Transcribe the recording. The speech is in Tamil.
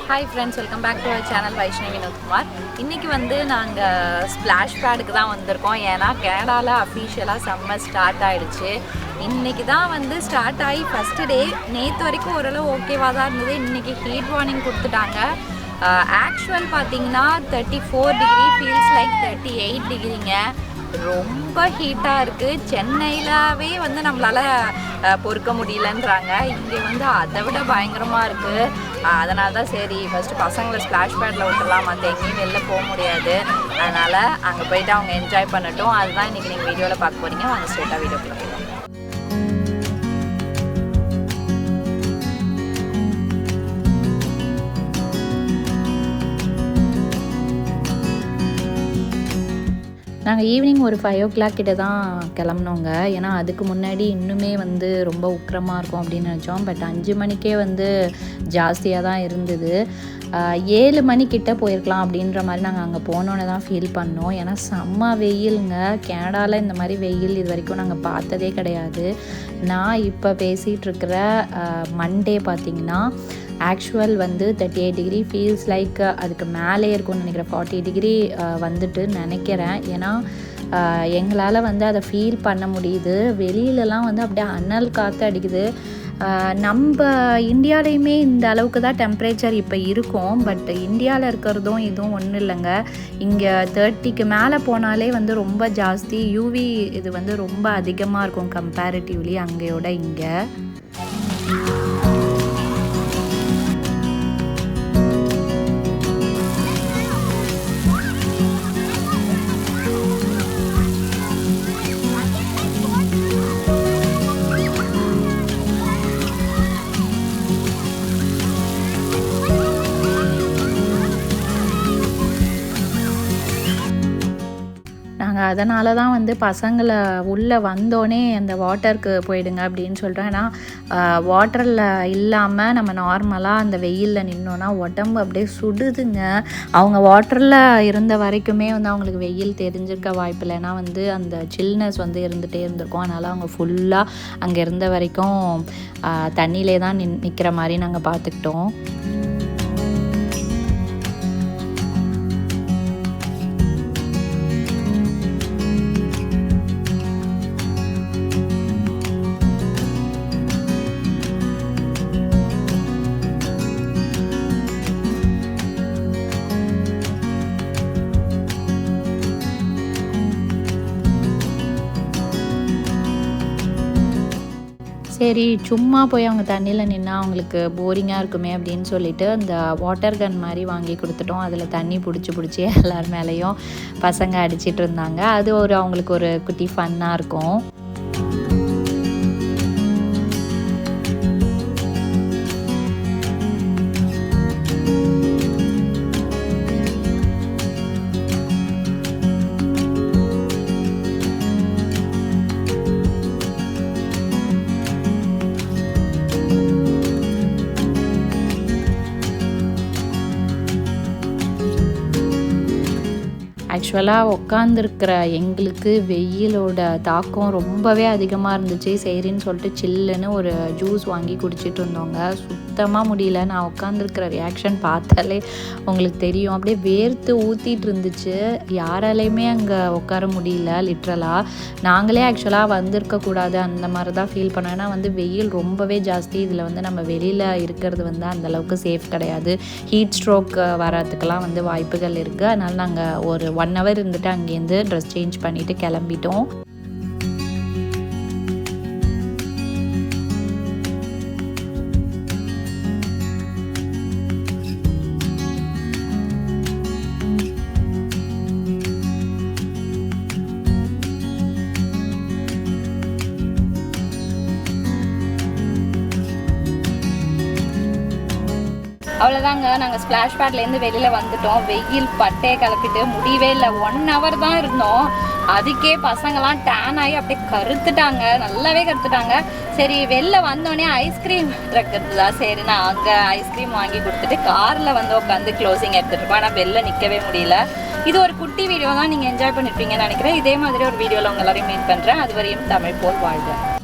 Hi friends, welcome back to our channel Vaishnavi Vinodkumar. இன்னைக்கு வந்து நாங்க ஸ்ப்ளாஷ் பேடுக்கு தான் வந்திருக்கோம். ஏன்னா கனடால அஃபிஷியலா சம்மர் ஸ்டார்ட் ஆயிடுச்சு. இன்னைக்கு தான் வந்து ஸ்டார்ட் ஆகி ஃபர்ஸ்ட் டே. நேற்று வரைக்கும் ஓரளவு ஓகேவா தான் இருந்தது. இன்னைக்கு ஹீட் வார்னிங் கொடுத்துட்டாங்க. ஆக்சுவல் பார்த்தீங்கன்னா 34 டிகிரி ஃபீல்ஸ் லைக் 38 டிகிரிங்க. ரொம்ப ஹீட்டாக இருக்குது. சென்னையிலவே வந்து நம்மளால் பொறுக்க முடியலன்றாங்க. இங்கே வந்து அதை விட பயங்கரமாக இருக்குது. அதனால தான் சரி ஃபஸ்ட்டு பசங்களை ஸ்ப்ளாஷ் பேடில் விட்டுலாம், மற்ற எங்கேயும் வெளில போக முடியாது. அதனால் அங்கே போய்ட்டு அவங்க என்ஜாய் பண்ணட்டும். அதுதான் இன்றைக்கி நீங்கள் வீடியோவில் பார்க்க போகிறீங்க. வாங்க ஸ்ட்ரெயிட்டாக வீடியோக்குள்ள போகலாம். நாங்கள் ஈவினிங் ஒரு 5 o'clock கிட்ட தான் கிளம்புனோங்க. ஏன்னா அதுக்கு முன்னாடி இன்னுமே வந்து ரொம்ப உக்கிரமாக இருக்கும் அப்படின்னு நினச்சோம். பட் 5 மணிக்கே வந்து ஜாஸ்தியாக தான் இருந்தது. 7 மணிக்கிட்ட போயிருக்கலாம் அப்படின்ற மாதிரி நாங்கள் அங்கே போனோன்னே தான் ஃபீல் பண்ணோம். ஏன்னா செம்ம வெயிலுங்க. கனடாவில் இந்த மாதிரி வெயில் இது வரைக்கும் நாங்கள் பார்த்ததே கிடையாது. நான் இப்போ பேசிகிட்ருக்கிற மண்டே பார்த்திங்கன்னா ஆக்சுவல் வந்து 38 டிகிரி ஃபீல்ஸ் லைக் அதுக்கு மேலே இருக்கும்னு நினைக்கிறேன். 40 டிகிரி வந்துட்டு நினைக்கிறேன். ஏன்னா எங்களால் வந்து அதை ஃபீல் பண்ண முடியுது. வெளியிலலாம் வந்து அப்படியே அனல் காற்று அடிக்குது. நம்ம இந்தியாவிலையுமே இந்த அளவுக்கு தான் டெம்ப்ரேச்சர் இப்போ இருக்கும். பட் இந்தியாவில் இருக்கிறதும் இதுவும் ஒன்றும் இல்லைங்க. இங்கே 30க்கு மேலே போனாலே வந்து ரொம்ப ஜாஸ்தி. யூவி இது வந்து ரொம்ப அதிகமாக இருக்கும் கம்பேரிட்டிவ்லி அங்கேயோட இங்கே. நாங்கள் அதனால தான் வந்து பசங்களை உள்ளே வந்தோடனே அந்த வாட்டருக்கு போயிடுங்க அப்படின்னு சொல்கிறோம். ஏன்னா வாட்டரில் இல்லாமல் நம்ம நார்மலாக அந்த வெயிலில் நின்னோன்னா உடம்பு அப்படியே சுடுதுங்க. அவங்க வாட்டரில் இருந்த வரைக்குமே வந்து அவங்களுக்கு வெயில் தெரிஞ்சிருக்க வாய்ப்பு இல்லை. ஏன்னா வந்து அந்த சில்னஸ் வந்து இருந்துகிட்டே இருந்திருக்கும். அதனால் அவங்க ஃபுல்லாக அங்கே இருந்த வரைக்கும் தண்ணியிலே தான் நிற்கிற மாதிரி நாங்கள் பார்த்துக்கிட்டோம். சரி சும்மா போய் அவங்க தண்ணியில் நின்னா அவங்களுக்கு போரிங்காக இருக்குமே அப்படின்னு சொல்லிட்டு அந்த வாட்டர் கன் மாதிரி வாங்கி கொடுத்துட்டோம். அதில் தண்ணி பிடிச்சி எல்லார் மேலேயும் பசங்க அடிச்சிட்டு இருந்தாங்க. அது அவங்களுக்கு ஒரு குட்டி ஃபன்னாக இருக்கும். ஆக்சுவலாக உட்காந்துருக்கிற எங்களுக்கு வெயிலோட தாக்கம் ரொம்பவே அதிகமாக இருந்துச்சு. சரின்னு சொல்லிட்டு சில்லுன்னு ஒரு ஜூஸ் வாங்கி குடிச்சிட்டு இருந்தோங்க. சுத்தமாக முடியல. நான் உட்காந்துருக்கிற ரியாக்ஷன் பார்த்தாலே உங்களுக்கு தெரியும். அப்படியே வேர்த்து ஊற்றிட்டு இருந்துச்சு. யாராலையுமே அங்கே உட்கார முடியல லிட்ரலாக. நாங்களே ஆக்சுவலாக வந்திருக்கக்கூடாது அந்த மாதிரி தான் ஃபீல் பண்ணோம். ஏன்னா வந்து வெயில் ரொம்பவே ஜாஸ்தி. இதில் வந்து நம்ம வெளியில் இருக்கிறது வந்து அந்தளவுக்கு சேஃப் கிடையாது. ஹீட் ஸ்ட்ரோக் வர்றதுக்கெல்லாம் வந்து வாய்ப்புகள் இருக்குது. அதனால் நாங்கள் ஒரு 1 hour இருந்துட்டு அங்கேருந்து ட்ரெஸ் சேஞ்ச் பண்ணிவிட்டு கிளம்பிட்டோம். அவ்வளோதாங்க. நாங்கள் ஸ்ப்ளாஷ் பேட்லேருந்து வெளியில் வந்துட்டோம். வெயில் பட்டையை கிளப்பிட்டு முடியவே இல்லை. 1 hour தான் இருந்தோம். அதுக்கே பசங்கள்லாம் டேன் ஆகி அப்படியே கருத்துட்டாங்க. நல்லாவே கருத்துட்டாங்க. சரி வெளில வந்தோடனே ஐஸ்கிரீம் ட்ரக் இருந்ததா, சரி நான் அங்கே ஐஸ்கிரீம் வாங்கி கொடுத்துட்டு காரில் வந்து உட்காந்து க்ளோசிங் எடுத்துகிட்டு இருப்போம். ஆனால் வெளில நிற்கவே முடியல. இது ஒரு குட்டி வீடியோ தான். நீங்கள் என்ஜாய் பண்ணியிருப்பீங்கன்னு நினைக்கிறேன். இதே மாதிரி ஒரு வீடியோவில் உங்கள் எல்லாரையும் மீட் பண்ணுறேன். அது வரையும் தமிழ் போல் வாழ்க.